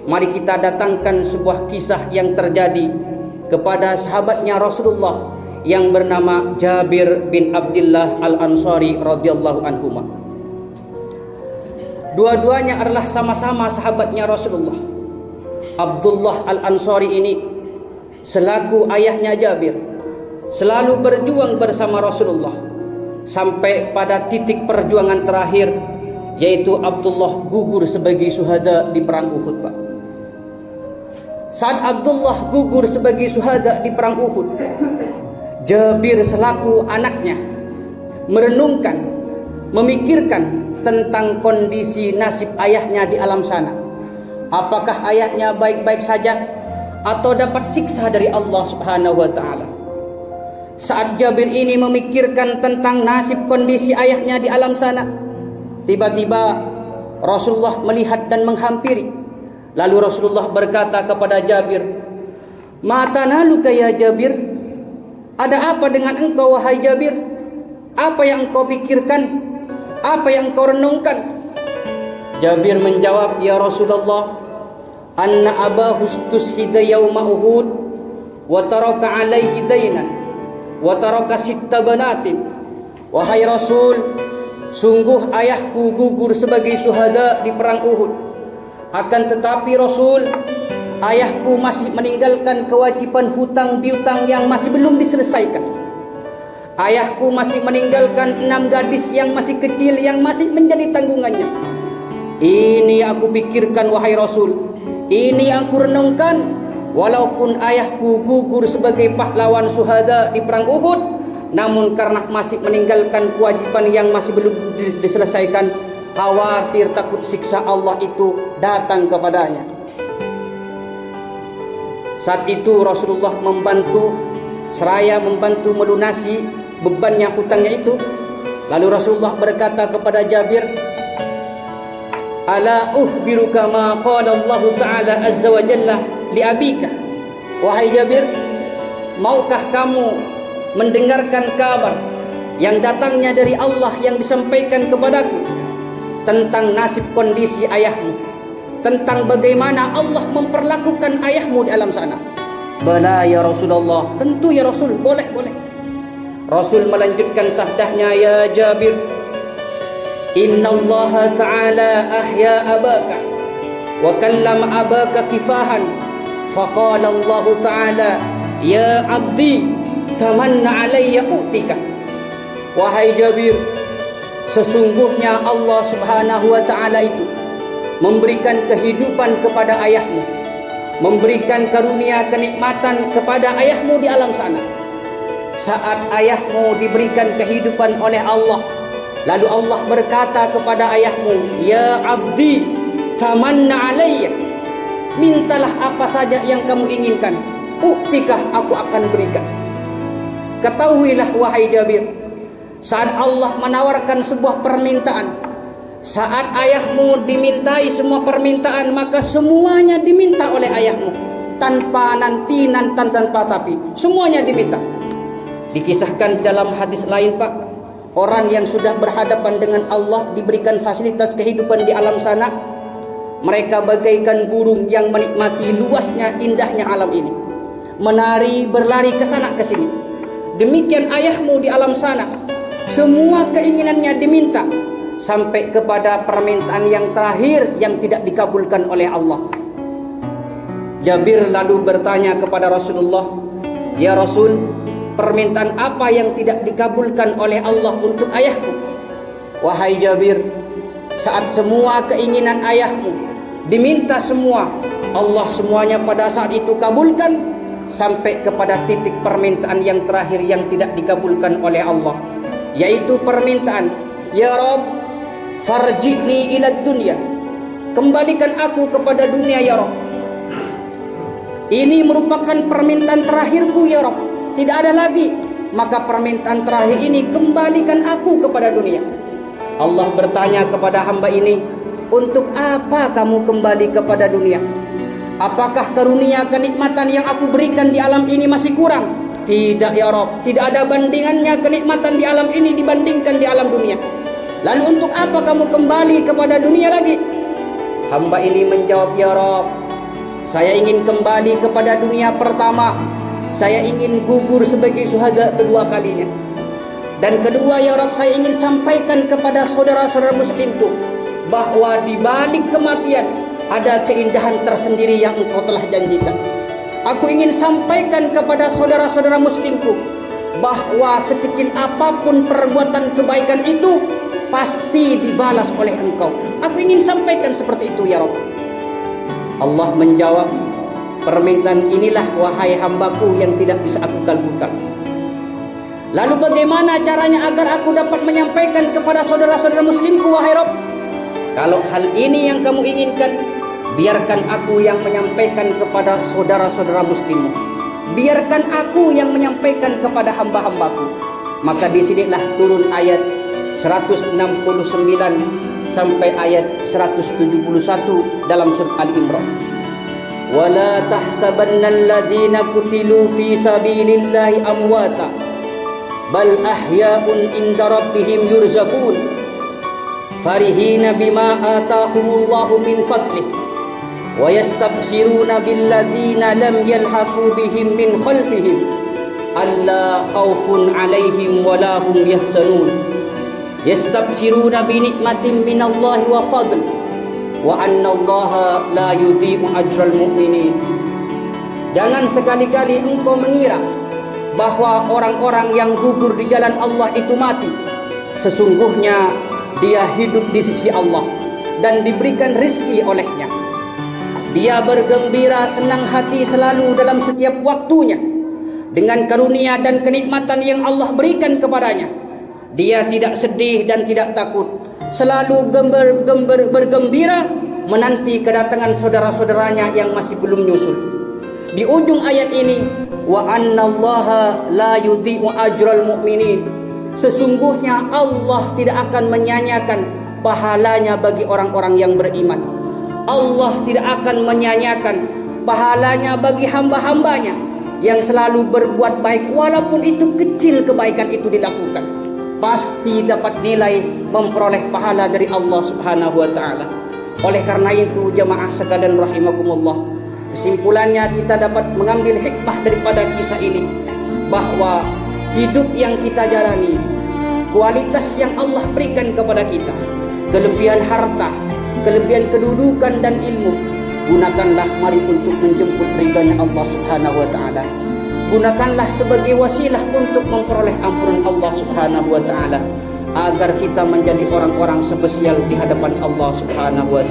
Mari kita datangkan sebuah kisah yang terjadi kepada sahabatnya Rasulullah yang bernama Jabir bin Abdullah Al-Ansari radhiyallahu anhuma. Dua-duanya adalah sama-sama sahabatnya Rasulullah. Abdullah Al-Ansari ini selaku ayahnya Jabir selalu berjuang bersama Rasulullah sampai pada titik perjuangan terakhir, yaitu Abdullah gugur sebagai syuhada di perang Uhud, Pak. Saat Abdullah gugur sebagai syuhada di perang Uhud, Jabir selaku anaknya merenungkan, memikirkan tentang kondisi nasib ayahnya di alam sana. Apakah ayahnya baik-baik saja atau dapat siksa dari Allah Subhanahu wa taala? Saat Jabir ini memikirkan tentang nasib kondisi ayahnya di alam sana, tiba-tiba Rasulullah melihat dan menghampiri. Lalu Rasulullah berkata kepada Jabir, "Ma tanaluka ya Jabir? Ada apa dengan engkau wahai Jabir? Apa yang engkau pikirkan? Apa yang engkau renungkan?" Jabir menjawab, "Ya Rasulullah, anna abahu stushhida yawma Uhud wa taraka alaihi dainan wa taraka sitta banatin." Wahai Rasul, sungguh ayahku gugur sebagai syuhada di perang Uhud. Akan tetapi Rasul, ayahku masih meninggalkan kewajiban hutang piutang yang masih belum diselesaikan. Ayahku masih meninggalkan 6 gadis yang masih kecil yang masih menjadi tanggungannya. Ini aku pikirkan wahai Rasul, ini aku renungkan. Walaupun ayahku gugur sebagai pahlawan syuhada di perang Uhud, namun karena masih meninggalkan kewajiban yang masih belum diselesaikan, khawatir takut siksa Allah itu datang kepadanya. Saat itu Rasulullah seraya membantu melunasi bebannya hutangnya itu. Lalu Rasulullah berkata kepada Jabir, "Ala uhbiruka ma qala Allah Ta'ala azza wa jalla li abika." Wahai Jabir, maukah kamu mendengarkan kabar yang datangnya dari Allah yang disampaikan kepadaku tentang nasib kondisi ayahmu, tentang bagaimana Allah memperlakukan ayahmu di alam sana? Bala ya Rasulullah, tentu ya Rasul, boleh. Rasul melanjutkan sabdanya, "Ya Jabir, innallaha ta'ala ahya abaka wa kallama abaka kifahan, faqala Allah ta'ala, ya abdi tamanna alayya u'tika." Wahai Jabir, sesungguhnya Allah Subhanahu wa ta'ala itu memberikan kehidupan kepada ayahmu, memberikan karunia kenikmatan kepada ayahmu di alam sana. Saat ayahmu diberikan kehidupan oleh Allah, lalu Allah berkata kepada ayahmu, "Ya abdi tamanna alayya, mintalah apa saja yang kamu inginkan, uktikah aku akan berikan." Ketahuilah wahai Jabir, saat Allah menawarkan sebuah permintaan, saat ayahmu dimintai semua permintaan, maka semuanya diminta oleh ayahmu, tanpa nantinan, tanpa tapi, semuanya diminta. Dikisahkan dalam hadis lain, Pak, orang yang sudah berhadapan dengan Allah diberikan fasilitas kehidupan di alam sana, mereka bagaikan burung yang menikmati luasnya, indahnya alam ini, menari berlari ke sana ke sini. Demikian ayahmu di alam sana, semua keinginannya diminta, sampai kepada permintaan yang terakhir yang tidak dikabulkan oleh Allah. Jabir lalu bertanya kepada Rasulullah, "Ya Rasul, permintaan apa yang tidak dikabulkan oleh Allah untuk ayahku?" Wahai Jabir, saat semua keinginan ayahmu diminta semua, Allah semuanya pada saat itu kabulkan, sampai kepada titik permintaan yang terakhir yang tidak dikabulkan oleh Allah, yaitu permintaan, "Ya Rabb, farji'ni ila dunya, kembalikan aku kepada dunia ya Rabb." Ini merupakan permintaan terakhirku ya Rabb, tidak ada lagi. Maka permintaan terakhir ini, kembalikan aku kepada dunia. Allah bertanya kepada hamba ini, "Untuk apa kamu kembali kepada dunia? Apakah karunia kenikmatan yang aku berikan di alam ini masih kurang?" "Tidak ya Rabb, tidak ada bandingannya kenikmatan di alam ini dibandingkan di alam dunia. Lalu untuk apa kamu kembali kepada dunia lagi?" Hamba ini menjawab, "Ya Rabb, Saya ingin kembali kepada dunia pertama. Saya ingin gugur sebagai syuhada kedua kalinya. Dan kedua, ya Rabb, saya ingin sampaikan kepada saudara-saudara muslimku bahwa di balik kematian ada keindahan tersendiri yang Engkau telah janjikan. Aku ingin sampaikan kepada saudara-saudara muslimku bahwa sekecil apapun perbuatan kebaikan itu pasti dibalas oleh Engkau. Aku ingin sampaikan seperti itu, ya Rabb. Allah menjawab, permintaan inilah wahai hambaku yang tidak bisa aku kabulkan. Lalu bagaimana caranya agar aku dapat menyampaikan kepada saudara-saudara muslimku, wahai Rabb? Kalau hal ini yang kamu inginkan, biarkan aku yang menyampaikan kepada saudara-saudara muslimmu. Biarkan aku yang menyampaikan kepada hamba-hambaku. Maka disinilah turun ayat 169 sampai ayat 171 dalam surat Al-Imran. Wala tahsabannal ladzina qutilu fi sabilillahi amwata bal ahya'un inda rabbihim yurzaqun farihina bima atahumullahu min fadlih wa yastabshiruna billadzina lam yalhaqu bihim min khalfihim alla khaufun 'alaihim wa la hum yahzanun yastabshiruna bi nikmatin minallahi wa fadl wa annallaha la yudhi'u ajral mu'minin. Jangan sekali-kali engkau mengira bahwa orang-orang yang gugur di jalan Allah itu mati. Sesungguhnya dia hidup di sisi Allah dan diberikan rizki olehnya. Dia bergembira senang hati selalu dalam setiap waktunya dengan karunia dan kenikmatan yang Allah berikan kepadanya. Dia tidak sedih dan tidak takut, selalu bergembira menanti kedatangan saudara-saudaranya yang masih belum nyusul. Di ujung ayat ini, wa annallaha la yudhi'u ajral mu'minin. Sesungguhnya Allah tidak akan menyanyiakan pahalanya bagi orang-orang yang beriman. Allah tidak akan menyanyiakan pahalanya bagi hamba-hambanya yang selalu berbuat baik, walaupun itu kecil kebaikan itu dilakukan. Pasti dapat nilai memperoleh pahala dari Allah Subhanahu wa taala. Oleh karena itu, jamaah sekalian rahimakumullah, kesimpulannya kita dapat mengambil hikmah daripada kisah ini bahwa hidup yang kita jalani, kualitas yang Allah berikan kepada kita, kelebihan harta, kelebihan kedudukan dan ilmu, gunakanlah mari untuk menjemput ridhanya Allah Subhanahu wa taala. Gunakanlah sebagai wasilah untuk memperoleh ampunan Allah Subhanahu wa taala agar kita menjadi orang-orang spesial di hadapan Allah Subhanahu wa taala.